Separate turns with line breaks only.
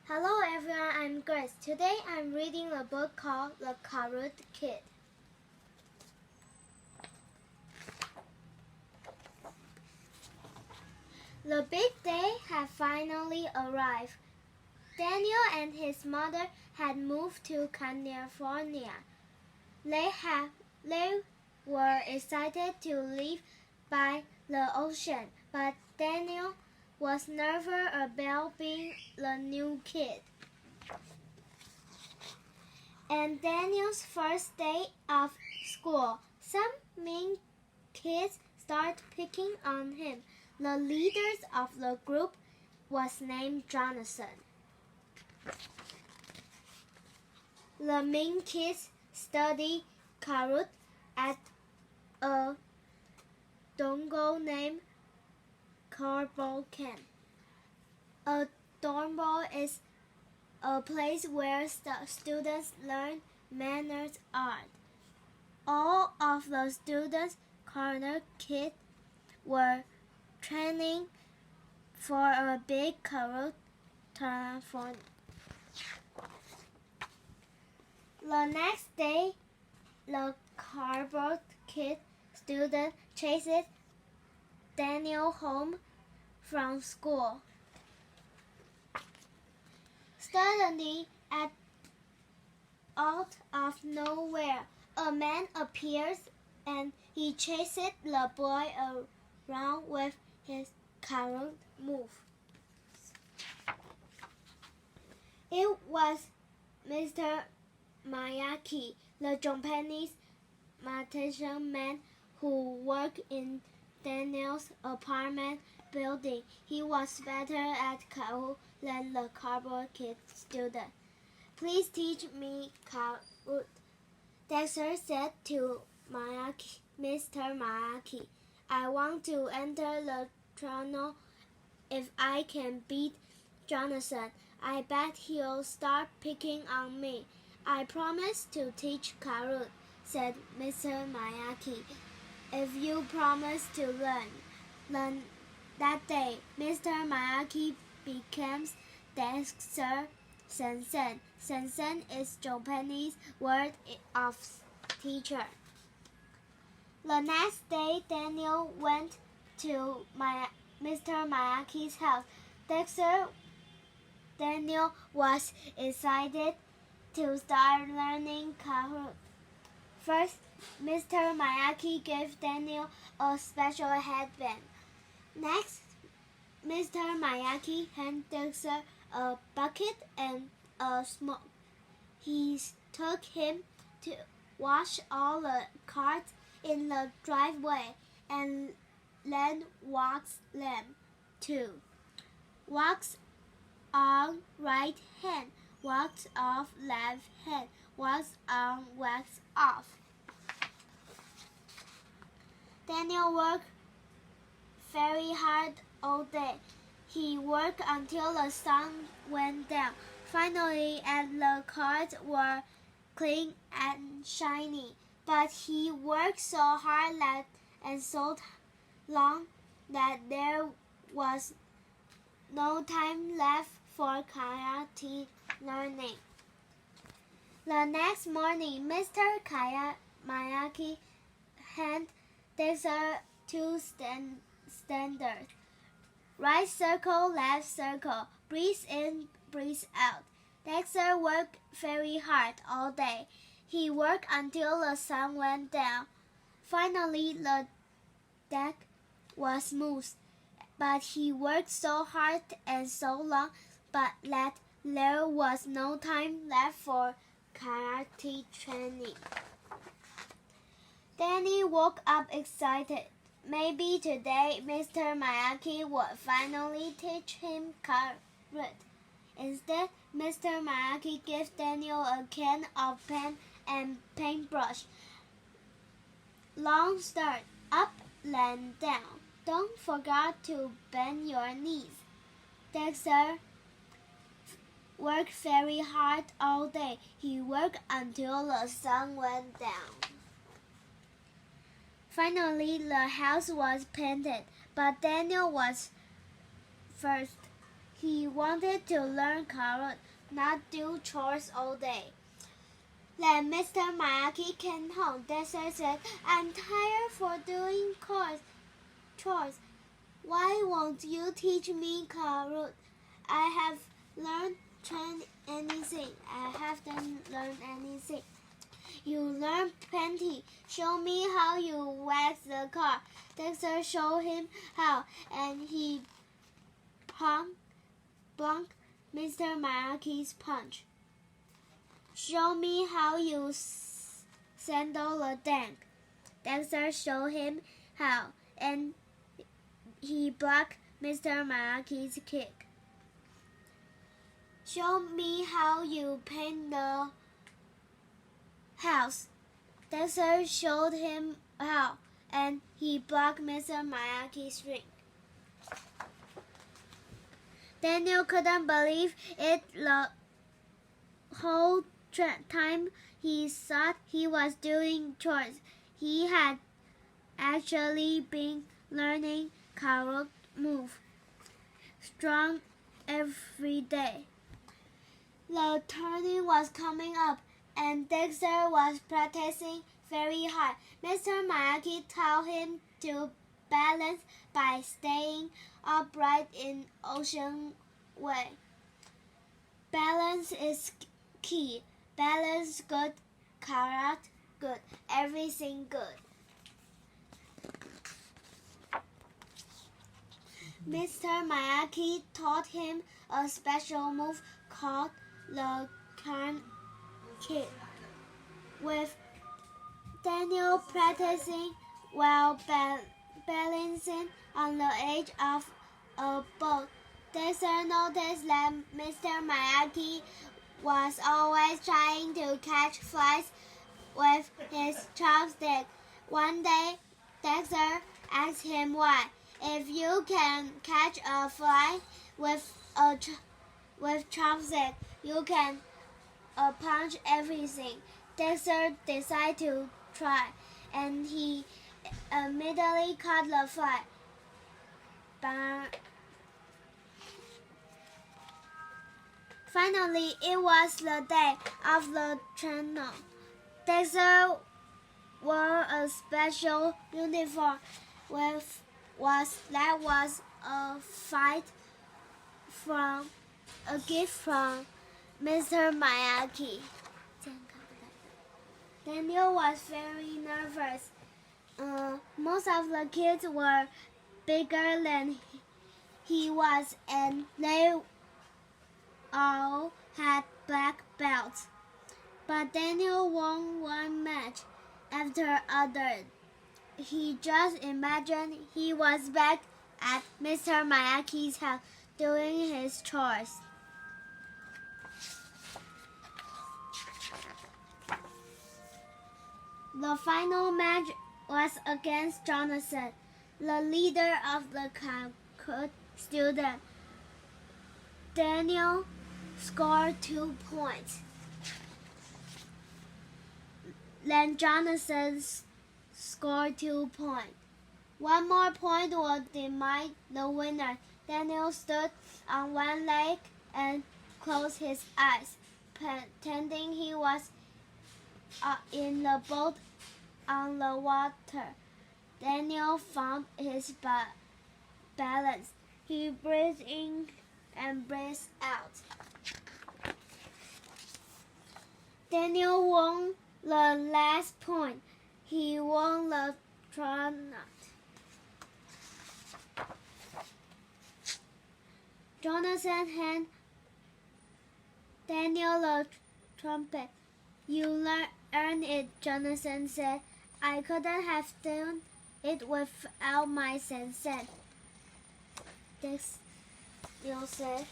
Hello everyone, I'm Grace. Today I'm reading a book called The Carrot Kid. The big day had finally arrived. Daniel and his mother had moved to California. They were excited to live by the ocean, but Daniel was nervous about being the new kid. And Daniel's first day of school, some mean kids started picking on him. The leader of the group was named Jonathan. The mean kids studied carrot at a dongo named Cardboard Camp. A dongo is a place where students learn manners art. All of the students, Carter kids, were training for a big carrot transform. The next day, the cardboard kid student chased Daniel home from school. Suddenly, out of nowhere, a man appears and he chases the boy around with his carrot move. It was Mr. Miyake, the Japanese mathematician man who worked in Daniel's apartment building. He was better at carrot than the cardboard kid student. Please teach me carrot, Dexter said to Mr. Miyake. I want to enter the trial. If I can beat Jonathan, I bet he'll start picking on me. I promise to teach carrot, said Mr. Miyake. If you promise to learn. That day, Mr. Miyake becomes Dexter Sensei. Sensei is Japanese word of teacher. The next day, Daniel went to Mr. Miyake's house. Daniel was excited to start learning carrot. First, Mr. Miyake gave Daniel a special headband. Next, Mr. Miyake handed Dexter a bucket and a smoke. He took him to wash all the cars in the driveway and then wax them too. Wax on right hand, wax off left hand, wax on, wax off. Daniel worked very hard all day. He worked until the sun went down. Finally, and the cars were clean and shiny. But he worked so hard and so long that there was no time left for karate learning. The next morning, Mr. Miyake handed Dexter two standards. Right circle, left circle, breathe in, breathe out. Dexter worked very hard all day. He worked until the sun went down. Finally, the deck was smooth, but he worked so hard and so long that there was no time left for karate training. Danny woke up excited. Maybe today Mr. Miyake would finally teach him carrot. Instead, Mr. Miyake gave Daniel a can of paint and paintbrush. Long start, up, then down. Don't forget to bend your knees. Dexter worked very hard all day. He worked until the sun went down. Finally, the house was painted, but Daniel was first. He wanted to learn carrot, not do chores all day. Then Mr. Miyake came home. Dexter said, I'm tired for doing chores. Why won't you teach me carrot? I haven't learned anything. You learn plenty. Show me how you wax the car. Dexter showed him how, and he blunked Mr. Miyake's punch. Show me how you sandal a tank. Dexter showed him how, and he blocked Mr. Miyake's kick. Show me how you paint the house. Dexter showed him how, and he blocked Mr. Miyake's ring. Daniel couldn't believe it the whole time he thought he was doing chores. He had actually been learning carrot move strong every day. The turning was coming up, and Dexter was practicing very hard. Mr. Miyake taught him to balance by staying upright in ocean way. Balance is key. Balance good, carrot good, everything good. Mr. Miyake taught him a special move called the can kick. With Daniel practicing while balancing on the edge of a boat, Dexter noticed that Mr. Miyake was always trying to catch flies with his chopstick. One day, Dexter asked him why. If you can catch a fly with chopstick, you can punch everything. Dexter decided to try, and he immediately caught the fly. Finally, it was the day of the trial. Dexter wore a special uniform that was a gift from Mr. Miyake. Daniel was very nervous. Most of the kids were bigger than he was, and they all had black belts. But Daniel won one match after other. He just imagined he was back at Mr. Miyake's house doing his chores. The final match was against Jonathan, the leader of the Kahoot student. Daniel scored 2 points. Then Jonathan scored 2 points. One more point would determine the winner. Daniel stood on one leg and closed his eyes, pretending he was in the boat on the water. Daniel found his balance. He breathed in and breathed out. Daniel won the last point. He won the tournament. Jonathan handed Daniel the trumpet. You earned it, Jonathan said. I couldn't have done it without my sensei. Daniel said.